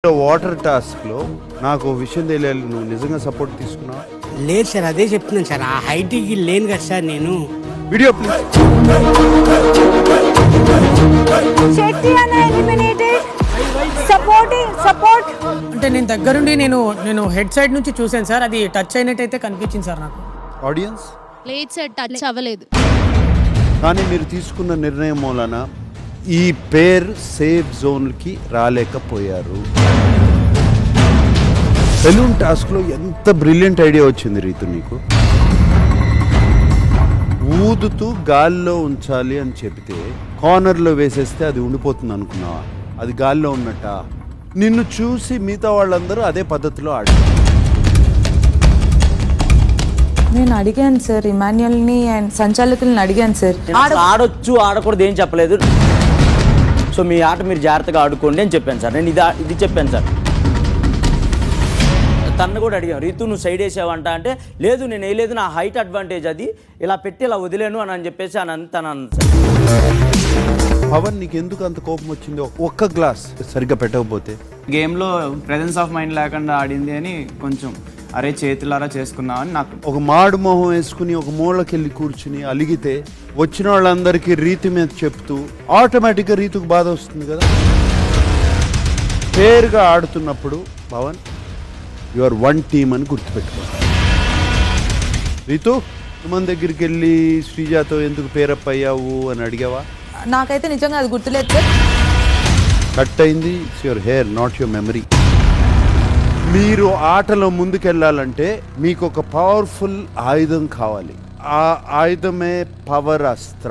Water task లో నాకు ఓ విషయం తెలియాలి, నువ్వు నిజంగా సపోర్ట్ తీసుకున్నావా? లేదు సార్, అదే చెప్తున్నాను సార్. ఆ హైట్కి లేను కదా సార్ నేను. Video please. శెట్టి అన్న ఎలిమినేటెడ్. సపోర్ట్ అంటే నేను దగ్గరుండి నేను హెడ్ సైడ్ నుంచి చూసాను సార్. అది టచ్ అయినట్టయితే కనిపించింది సార్ నాకు. ఆడియన్స్ లేదు సార్, టచ్ అవ్వలేదు. కానీ మీరు తీసుకున్న నిర్ణయం మూలన ఈ పేర్ సేఫ్ జోన్కి రాలేకపోయారు. బెలూన్ టాస్క్ లో ఎంత బ్రిలియంట్ ఐడియా వచ్చింది రీతు నీకు. ఊదుతూ గాల్లో ఉంచాలి అని చెబితే కార్నర్లో వేసేస్తే అది ఉండిపోతుంది అనుకున్నావా? అది గాల్లో ఉన్నట్ట. నిన్ను చూసి మిగతా వాళ్ళందరూ అదే పద్ధతిలో ఆడారు. నేను అడిగాను సార్, ఇమాన్యుయల్ని అండ్ సంచాలకులను అడిగాను సార్. ఆడొచ్చు ఆడకూడదు ఏం చెప్పలేదు. సో మీ ఆట మీరు జాగ్రత్తగా ఆడుకోండి అని చెప్పాను సార్. నేను ఇది చెప్పాను సార్. తను కూడా అడిగాను, రీతు నువ్వు సైడ్ వేసావంట అంటే, లేదు నేను వేయలేదు, నా హైట్ అడ్వాంటేజ్ అది, ఇలా పెట్టి ఇలా వదిలేను అని చెప్పేసి తను సార్. పవన్, నీకు ఎందుకు అంత కోపం వచ్చింది? ఒక్క గ్లాస్ సరిగ్గా పెట్టకపోతే గేమ్లో ప్రెజెన్స్ ఆఫ్ మైండ్ లేకుండా ఆడింది అని కొంచెం అరే చేతులారా చేసుకున్నామని నాకు. ఒక మాడు మొహం వేసుకుని ఒక మూలకెళ్ళి కూర్చుని అలిగితే వచ్చిన వాళ్ళందరికీ రీతి మీద చెప్తూ ఆటోమేటిక్గా రీతుకు బాధ వస్తుంది కదా. పేరుగా ఆడుతున్నప్పుడు పవన్ యువర్ వన్ టీమ్ అని గుర్తుపెట్టుకో. రీతు, మన దగ్గరికి వెళ్ళి శ్రీజాతో ఎందుకు పేరప్ అయ్యావు అని అడిగావా? నాకైతే నిజంగా అది గుర్తులేదు సార్. కట్ అయింది. It's your hair, not your memory. మీరు ఆటలో ముందుకెళ్ళాలంటే మీకు ఒక పవర్ఫుల్ ఆయుధం కావాలి. ఆ ఆయుధమే పవర్ అస్త్ర.